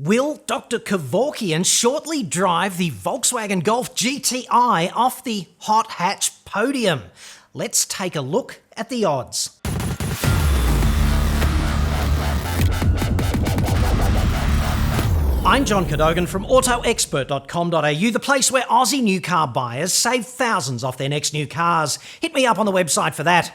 Will Dr. Kevorkian shortly drive the Volkswagen Golf GTI off the hot hatch podium? Let's take a look at the odds. I'm John Cadogan from AutoExpert.com.au, the place where Aussie new car buyers save thousands off their next new cars. Hit me up on the website for that.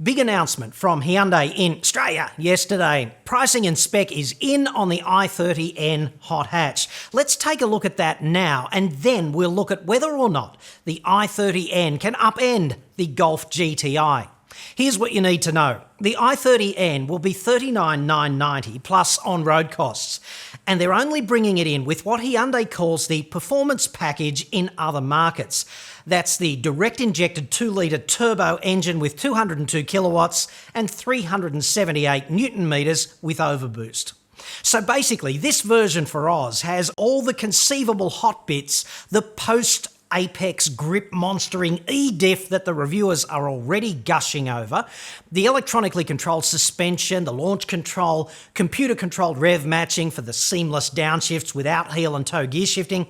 Big announcement from Hyundai in Australia yesterday. Pricing and spec is in on the i30N hot hatch. Let's take a look at that now, and then we'll look at whether or not the i30N can upend the Golf GTI. Here's what you need to know. The i30N will be $39,990 plus on-road costs, and they're only bringing it in with what Hyundai calls the performance package in other markets. That's the direct-injected 2-litre turbo engine with 202 kilowatts and 378 newton metres with overboost. So basically, this version for Oz has all the conceivable hot bits, the post-Apex grip monstering E-diff that the reviewers are already gushing over, the electronically controlled suspension, the launch control, computer-controlled rev matching for the seamless downshifts without heel and toe gear shifting,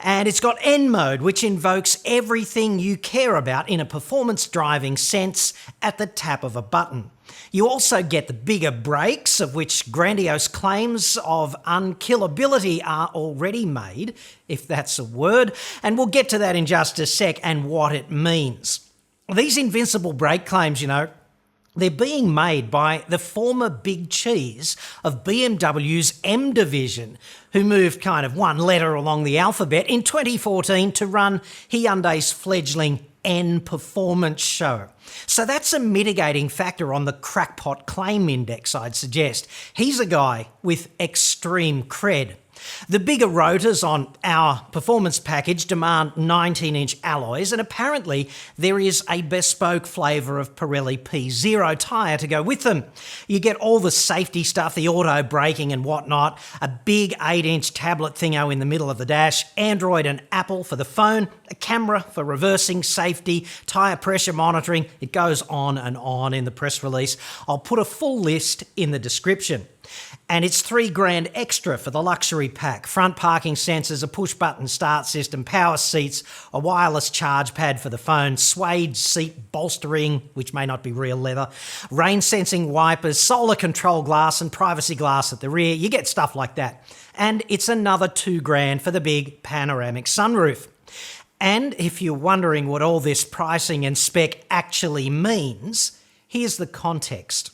and it's got N mode, which invokes everything you care about in a performance driving sense at the tap of a button. You also get the bigger brakes, of which grandiose claims of unkillability are already made, if that's a word, and we'll get to that in just a sec and what it means. These invincible brake claims, they're being made by the former big cheese of BMW's M division, who moved kind of one letter along the alphabet in 2014 to run Hyundai's fledgling N Performance show. So that's a mitigating factor on the crackpot claim index, I'd suggest. He's a guy with extreme cred. The bigger rotors on our performance package demand 19-inch alloys, and apparently there is a bespoke flavour of Pirelli P0 tyre to go with them. You get all the safety stuff, the auto braking and whatnot, a big 8-inch tablet thingo in the middle of the dash, Android and Apple for the phone, a camera for reversing safety, tyre pressure monitoring. It goes on and on in the press release. I'll put a full list in the description. And it's $3,000 extra for the luxury pack. Front parking sensors, a push-button start system, power seats, a wireless charge pad for the phone, suede seat bolstering, which may not be real leather, rain-sensing wipers, solar control glass and privacy glass at the rear. You get stuff like that. And it's another $2,000 for the big panoramic sunroof. And if you're wondering what all this pricing and spec actually means, here's the context.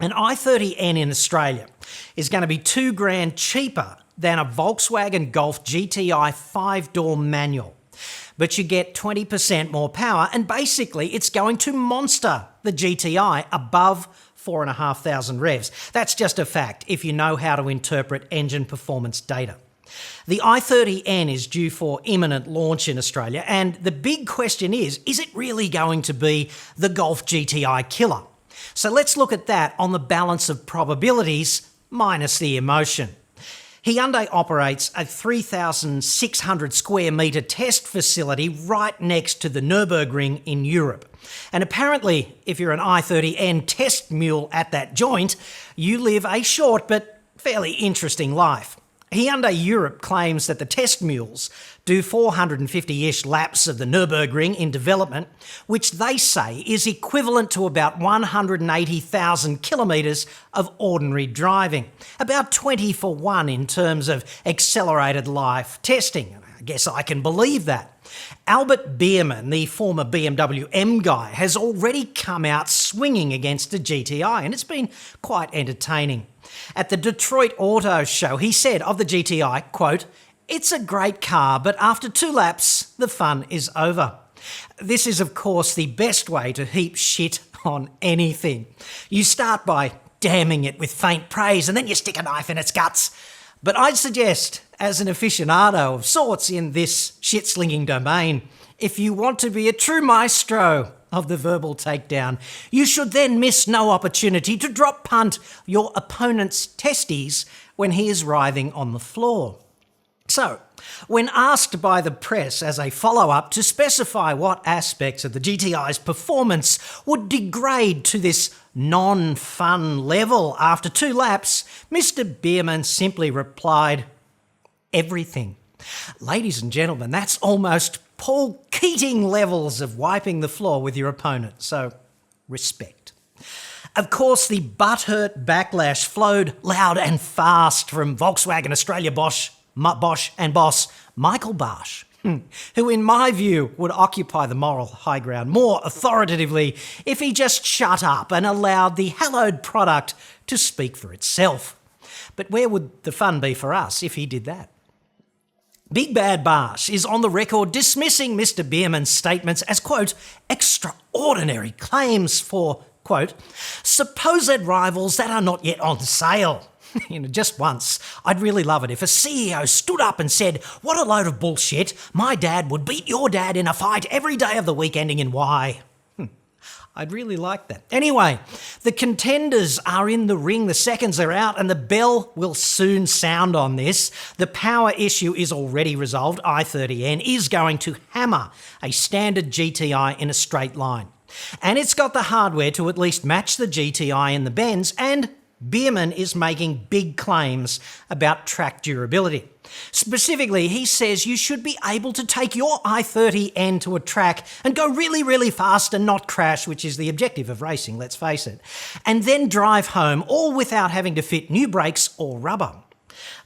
An i30N in Australia is going to be $2,000 cheaper than a Volkswagen Golf GTI 5-door manual. But you get 20% more power, and basically it's going to monster the GTI above 4,500 revs. That's just a fact if you know how to interpret engine performance data. The i30N is due for imminent launch in Australia, and the big question is it really going to be the Golf GTI killer? So let's look at that on the balance of probabilities minus the emotion. Hyundai operates a 3,600 square metre test facility right next to the Nürburgring in Europe. And apparently, if you're an i30N test mule at that joint, you live a short but fairly interesting life. Hyundai Europe claims that the test mules do 450-ish laps of the Nürburgring in development, which they say is equivalent to about 180,000 kilometres of ordinary driving. About 20 for 1 in terms of accelerated life testing. I guess I can believe that. Albert Biermann, the former BMW M guy, has already come out swinging against the GTI, and it's been quite entertaining. At the Detroit Auto Show, he said of the GTI, quote, "It's a great car, but after 2 laps, the fun is over." This is, of course, the best way to heap shit on anything. You start by damning it with faint praise, and then you stick a knife in its guts. But I'd suggest, as an aficionado of sorts in this shit-slinging domain, if you want to be a true maestro of the verbal takedown, you should then miss no opportunity to drop punt your opponent's testes when he is writhing on the floor. So, when asked by the press as a follow-up to specify what aspects of the GTI's performance would degrade to this non-fun level after 2 laps, Mr. Biermann simply replied, "Everything." Ladies and gentlemen, that's almost Paul Keating levels of wiping the floor with your opponent, so respect. Of course, the butthurt backlash flowed loud and fast from Volkswagen Australia boss Michael Barsch, who in my view would occupy the moral high ground more authoritatively if he just shut up and allowed the hallowed product to speak for itself. But where would the fun be for us if he did that? Big Bad Barsch is on the record dismissing Mr. Biermann's statements as, quote, extraordinary claims for, quote, supposed rivals that are not yet on sale. Just once, I'd really love it if a CEO stood up and said, "What a load of bullshit, my dad would beat your dad in a fight every day of the week ending in Y." I'd really like that. Anyway, the contenders are in the ring, the seconds are out, and the bell will soon sound on this. The power issue is already resolved. i30N is going to hammer a standard GTI in a straight line. And it's got the hardware to at least match the GTI in the bends, and Biermann is making big claims about track durability. Specifically, he says you should be able to take your i30N to a track and go really, really fast and not crash, which is the objective of racing, let's face it, and then drive home, all without having to fit new brakes or rubber.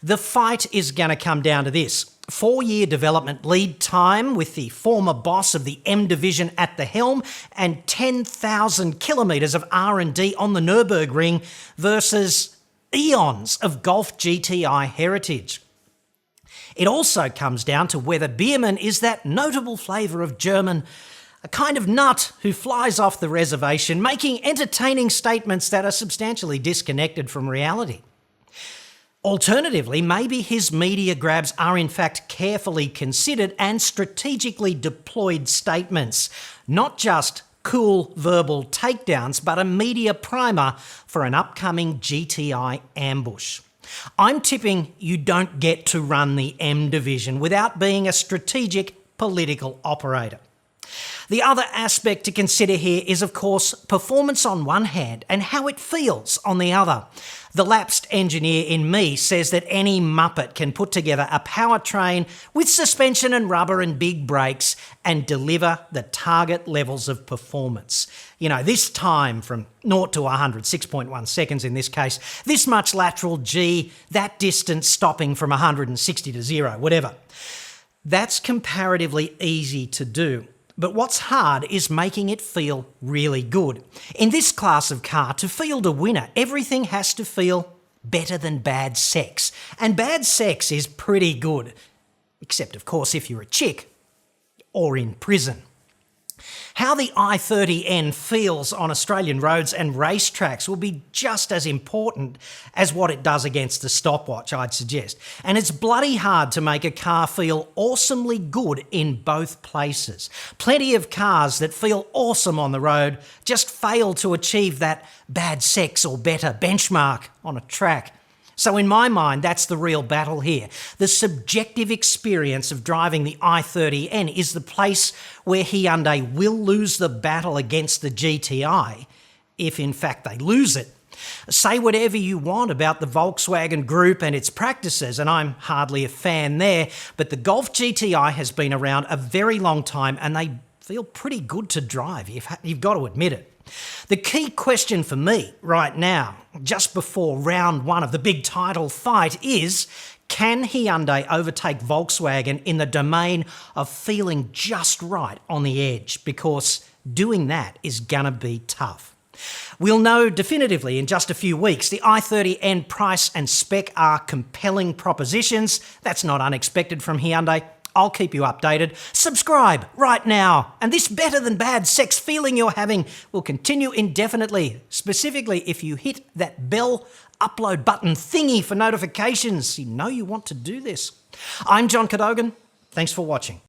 The fight is going to come down to this: 4-year development lead time with the former boss of the M division at the helm, and 10,000 kilometres of R&D on the Nürburgring versus eons of Golf GTI heritage. It also comes down to whether Biermann is that notable flavour of German, a kind of nut who flies off the reservation, making entertaining statements that are substantially disconnected from reality. Alternatively, maybe his media grabs are in fact carefully considered and strategically deployed statements, not just cool verbal takedowns, but a media primer for an upcoming GTI ambush. I'm tipping you don't get to run the M division without being a strategic political operator. The other aspect to consider here is, of course, performance on one hand and how it feels on the other. The lapsed engineer in me says that any muppet can put together a powertrain with suspension and rubber and big brakes and deliver the target levels of performance. This time from 0 to 100, 6.1 seconds in this case, this much lateral G, that distance stopping from 160 to 0, whatever. That's comparatively easy to do. But what's hard is making it feel really good. In this class of car, to field a winner, everything has to feel better than bad sex. And bad sex is pretty good. Except, of course, if you're a chick or in prison. How the i30N feels on Australian roads and racetracks will be just as important as what it does against the stopwatch, I'd suggest. And it's bloody hard to make a car feel awesomely good in both places. Plenty of cars that feel awesome on the road just fail to achieve that bad sex or better benchmark on a track. So in my mind, that's the real battle here. The subjective experience of driving the i30N is the place where Hyundai will lose the battle against the GTI, if in fact they lose it. Say whatever you want about the Volkswagen Group and its practices, and I'm hardly a fan there, but the Golf GTI has been around a very long time and they feel pretty good to drive, you've got to admit it. The key question for me right now, just before round 1 of the big title fight, is can Hyundai overtake Volkswagen in the domain of feeling just right on the edge? Because doing that is gonna be tough. We'll know definitively in just a few weeks. The i30N price and spec are compelling propositions. That's not unexpected from Hyundai. I'll keep you updated. Subscribe right now. And this better than bad sex feeling you're having will continue indefinitely, specifically if you hit that bell upload button thingy for notifications. You know you want to do this. I'm John Cadogan. Thanks for watching.